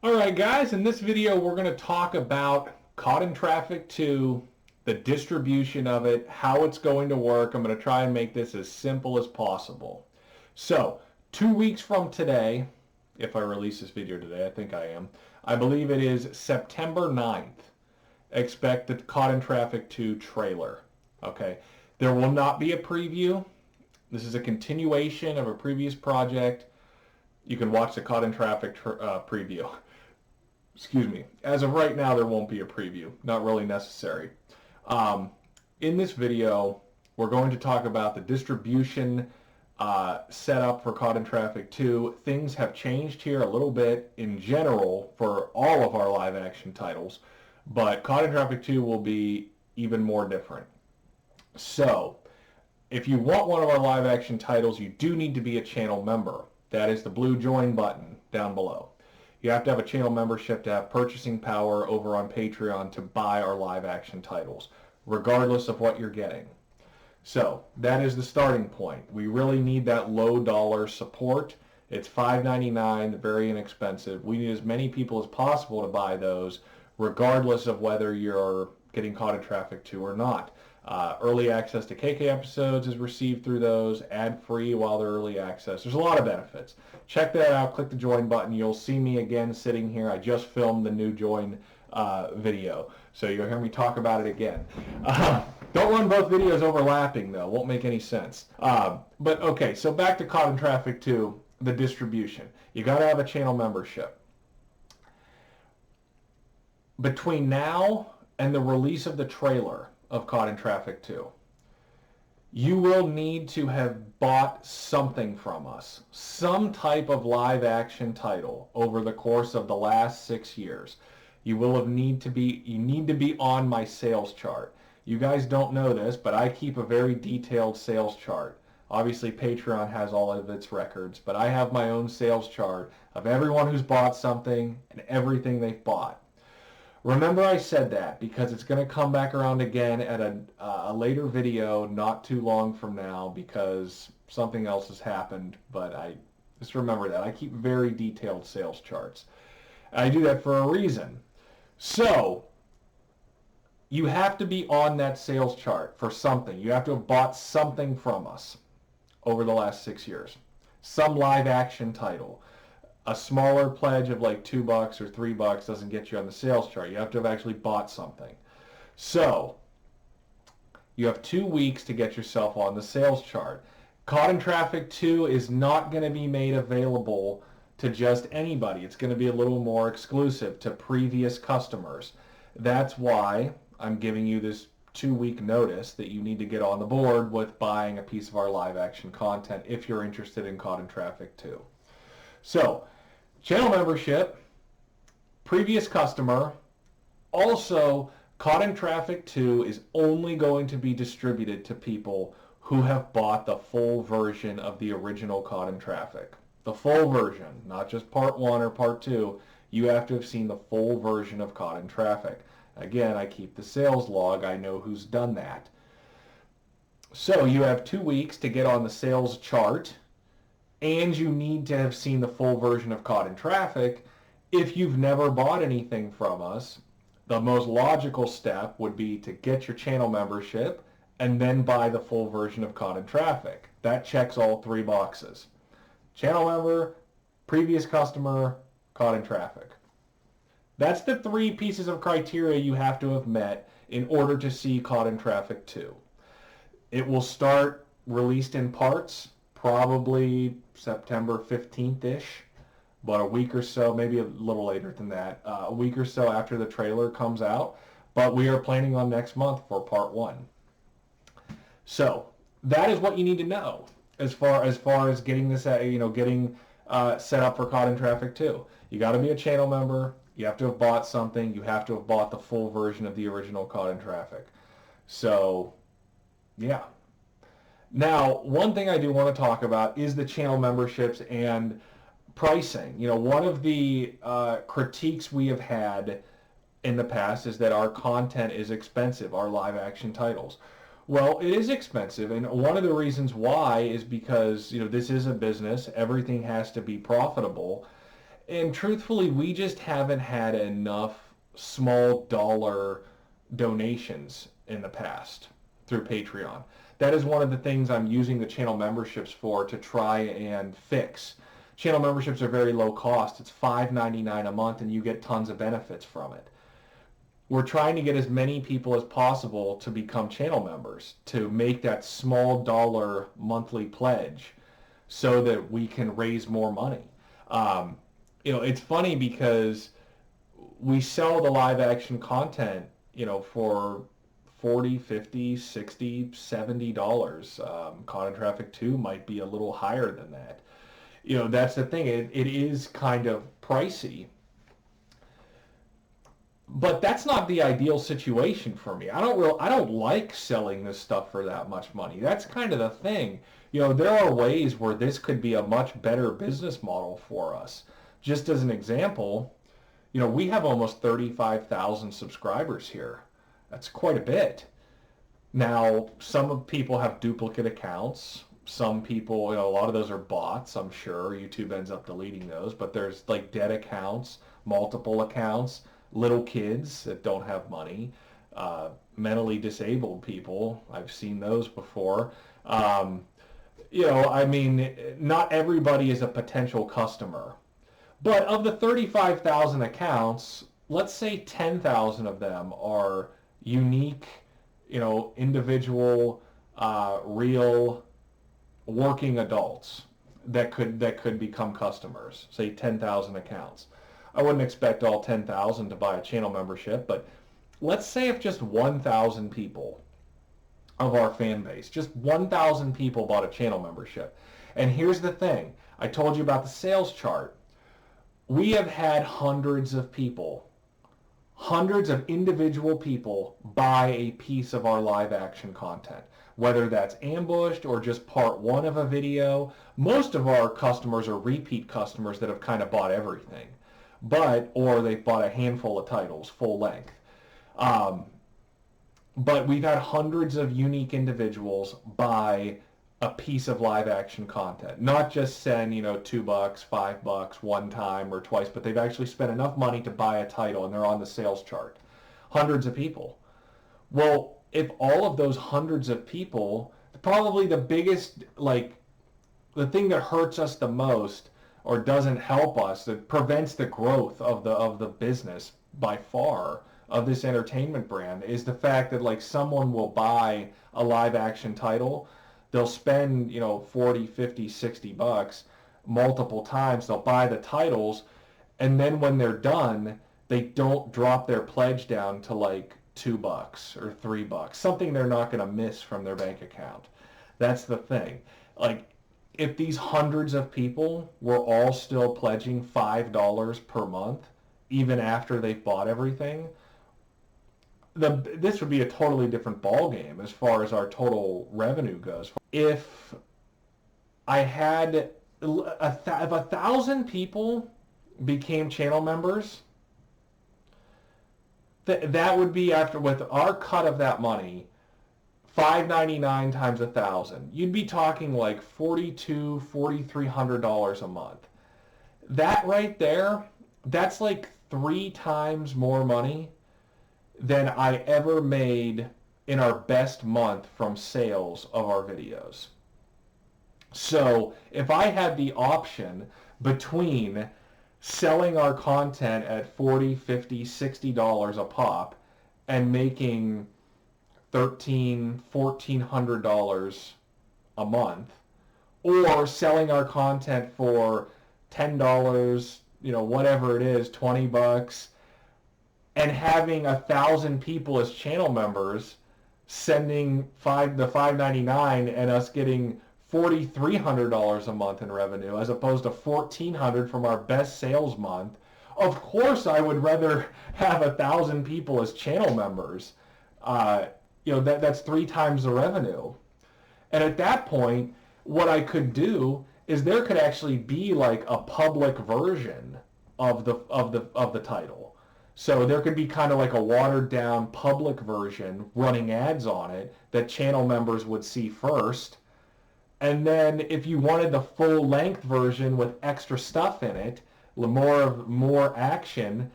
Alright guys, in this video we're going to talk about Caught in Traffic 2, the distribution of it, how it's going to work. I'm going to try and make this as simple as possible. So, 2 weeks from today, if I release this video today, I think I am, I believe it is September 9th, expect the Caught in Traffic 2 trailer. Okay, there will not be a preview. This is a continuation of a previous project. You can watch the Caught in Traffic preview. Excuse me. As of right now, there won't be a preview. Not really necessary. Um, in this video, we're going to talk about the distribution setup for Caught in Traffic 2. Things have changed here a little bit in general for all of our live action titles, but Caught in Traffic 2 will be even more different. So, if you want one of our live action titles, you do need to be a channel member. That is the blue join button down below. You have to have a channel membership to have purchasing power over on Patreon to buy our live action titles, regardless of what you're getting. So that is the starting point. We really need that low dollar support. It's $5.99, very inexpensive. We need as many people as possible to buy those, regardless of whether you're getting Caught in Traffic 2 or not. Early access to KK episodes is received through those, ad-free while they're early access. There's a lot of benefits. Check that out. Click the join button. You'll see me again sitting here. I just filmed the new join video, so you'll hear me talk about it again. Don't run both videos overlapping, though. Won't make any sense. But okay, so back to Caught in Traffic 2, the distribution. You got to have a channel membership. Between now and the release of the trailer of Caught in Traffic 2, you will need to have bought something from us, some type of live action title over the course of the last 6 years. You need to be on my sales chart. You guys don't know this, but I keep a very detailed sales chart. Obviously Patreon has all of its records, but I have my own sales chart of everyone who's bought something and everything they've bought. Remember I said that because it's going to come back around again at a later video not too long from now because something else has happened, but I just remember that. I keep very detailed sales charts. I do that for a reason. So, you have to be on that sales chart for something. You have to have bought something from us over the last 6 years. Some live action title. A smaller pledge of like $2 or $3 doesn't get you on the sales chart. You have to have actually bought something. So, you have 2 weeks to get yourself on the sales chart. Caught in Traffic 2 is not going to be made available to just anybody. It's going to be a little more exclusive to previous customers. That's why I'm giving you this 2-week notice that you need to get on the board with buying a piece of our live action content if you're interested in Caught in Traffic 2. So, channel membership, previous customer, also Caught in Traffic 2 is only going to be distributed to people who have bought the full version of the original Caught in Traffic. The full version, not just part 1 or part 2. You have to have seen the full version of Caught in Traffic. Again, I keep the sales log. I know who's done that. So you have 2 weeks to get on the sales chart, and you need to have seen the full version of Caught in Traffic. If you've never bought anything from us, the most logical step would be to get your channel membership and then buy the full version of Caught in Traffic. That checks all 3 boxes. Channel member, previous customer, Caught in Traffic. That's the 3 pieces of criteria you have to have met in order to see Caught in Traffic 2. It will start released in parts, probably September 15th-ish, but a week or so, maybe a little later than that, a week or so after the trailer comes out, but we are planning on next month for part 1. So that is what you need to know as far as getting this, getting set up for Caught in Traffic 2. You got to be a channel member. You have to have bought something. You have to have bought the full version of the original Caught in Traffic. So, yeah. Now, one thing I do want to talk about is the channel memberships and pricing. One of the critiques we have had in the past is that our content is expensive, our live action titles. Well, it is expensive, and one of the reasons why is because, this is a business. Everything has to be profitable. And truthfully, we just haven't had enough small dollar donations in the past through Patreon. That is one of the things I'm using the channel memberships for, to try and fix. Channel memberships are very low cost. It's $5.99 a month and you get tons of benefits from it. We're trying to get as many people as possible to become channel members, to make that small dollar monthly pledge so that we can raise more money. Um, it's funny because we sell the live action content, for 40, 50, 60, $70. Caught in Traffic 2 might be a little higher than that. That's the thing. It is kind of pricey. But that's not the ideal situation for me. I don't like selling this stuff for that much money. That's kind of the thing. There are ways where this could be a much better business model for us. Just as an example, we have almost 35,000 subscribers here. That's quite a bit. Now, some people have duplicate accounts. Some people, a lot of those are bots, I'm sure. YouTube ends up deleting those. But there's like dead accounts, multiple accounts, little kids that don't have money, mentally disabled people. I've seen those before. Not everybody is a potential customer. But of the 35,000 accounts, let's say 10,000 of them are unique, individual, real working adults that could become customers. Say 10,000 accounts. I wouldn't expect all 10,000 to buy a channel membership, but let's say if just 1,000 people of our fan base, just 1,000 people bought a channel membership. And here's the thing. I told you about the sales chart. We have had hundreds of individual people buy a piece of our live action content, whether that's ambushed or just part one of a video. Most of our customers are repeat customers that have kind of bought everything, or they've bought a handful of titles full length. But we've had hundreds of unique individuals buy a piece of live action content, not just send, $2, $5 one time or twice, but they've actually spent enough money to buy a title and they're on the sales chart. Hundreds of people. Well, if all of those hundreds of people, probably the biggest, the thing that hurts us the most or doesn't help us, that prevents the growth of the business by far, of this entertainment brand, is the fact that someone will buy a live action title. They'll spend, 40, 50, 60 bucks multiple times. They'll buy the titles, and then when they're done, they don't drop their pledge down to $2 or $3, something they're not going to miss from their bank account. That's the thing. If these hundreds of people were all still pledging $5 per month, even after they've bought everything, this would be a totally different ballgame as far as our total revenue goes. If I had if 1,000 people became channel members, that would be, after with our cut of that money, $5.99 times 1,000. You'd be talking $4,200, $4,300 a month. That right there, that's 3 times more money than I ever made in our best month from sales of our videos. So if I had the option between selling our content at $40, $50, $60 a pop and making $1,300, $1,400 a month, or selling our content for $10, whatever it is, $20, and having 1,000 people as channel members sending the $5.99 and us getting $4,300 a month in revenue, as opposed to $1,400 from our best sales month, of course I would rather have 1,000 people as channel members. That's 3 times the revenue. And at that point, what I could do is there could actually be a public version of the title. So there could be kind of a watered down public version running ads on it that channel members would see first. And then if you wanted the full length version with extra stuff in it, more action,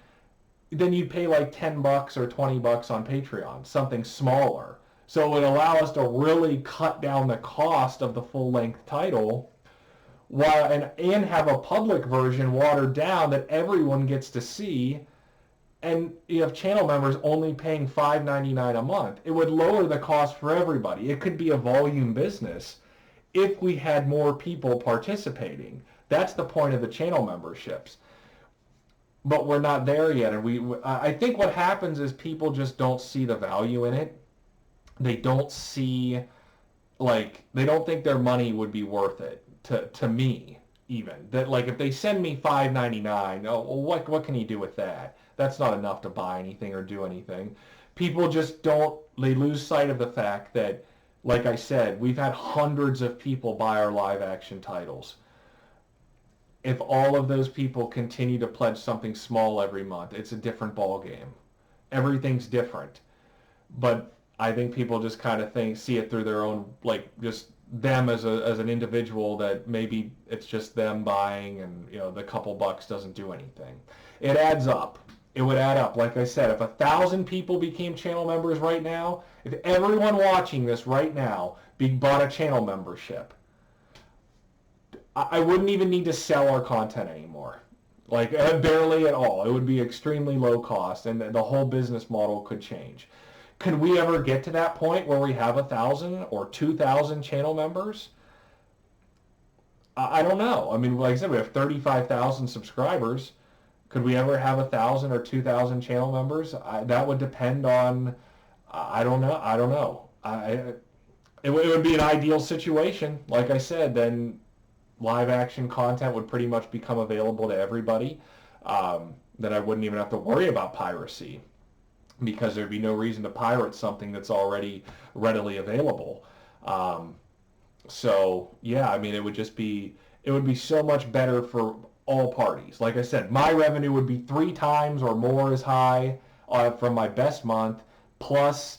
then you'd pay like $10 or $20 on Patreon, something smaller. So it would allow us to really cut down the cost of the full-length title, while and have a public version watered down that everyone gets to see. And you have channel members only paying $5.99 a month. It would lower the cost for everybody. It could be a volume business if we had more people participating. That's the point of the channel memberships. But we're not there yet. And I think what happens is people just don't see the value in it. They don't see, like, they don't think their money would be worth it, to me even. That, like, if they send me $5.99, oh, well, what can you do with that? That's not enough to buy anything or do anything. People just don't, they lose sight of the fact that, like I said, we've had hundreds of people buy our live action titles. If all of those people continue to pledge something small every month, it's a different ball game. Everything's different. But I think people just kind of see it through their own, like, just them as an individual, that maybe it's just them buying, and, you know, the couple bucks doesn't do anything. It adds up. It would add up. Like I said, if 1,000 people became channel members right now, if everyone watching this right now bought a channel membership, I wouldn't even need to sell our content anymore. Like, barely at all. It would be extremely low cost, and the whole business model could change. Could we ever get to that point where we have 1,000 or 2,000 channel members? I don't know. I mean, like I said, we have 35,000 subscribers. Could we ever have 1,000 or 2,000 channel members? That would depend on, I don't know. It would be an ideal situation. Like I said, then live action content would pretty much become available to everybody. Then I wouldn't even have to worry about piracy, because there'd be no reason to pirate something that's already readily available. So yeah, I mean, it would be so much better for all parties. Like I said, my revenue would be 3 times or more as high from my best month, plus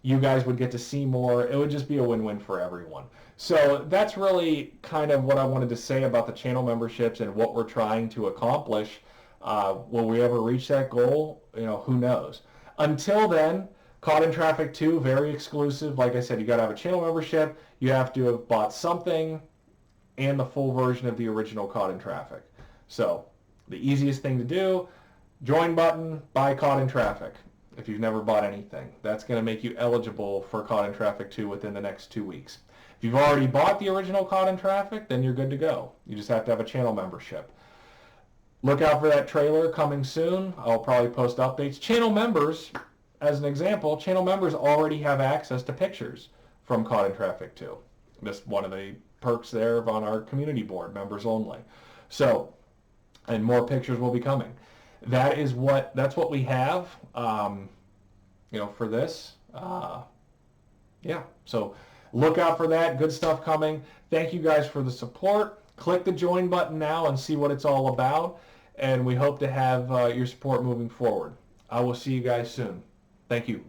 you guys would get to see more. It would just be a win-win for everyone. So that's really kind of what I wanted to say about the channel memberships and what we're trying to accomplish. Will we ever reach that goal? You know, who knows? Until then, Caught in Traffic 2, very exclusive. Like I said, you got to have a channel membership. You have to have bought something and the full version of the original Caught in Traffic. So the easiest thing to do, join button, buy Caught in Traffic. If you've never bought anything, that's going to make you eligible for Caught in Traffic 2 within the next 2 weeks. If you've already bought the original Caught in Traffic, then you're good to go. You just have to have a channel membership. Look out for that trailer coming soon. I'll probably post updates. Channel members, as an example, channel members already have access to pictures from Caught in Traffic 2. Just one of the perks there on our community board, members only. So, and more pictures will be coming. That's what we have, you know, for this. Yeah, so look out for that. Good stuff coming. Thank you guys for the support. Click the join button now and see what it's all about. And we hope to have your support moving forward. I will see you guys soon. Thank you.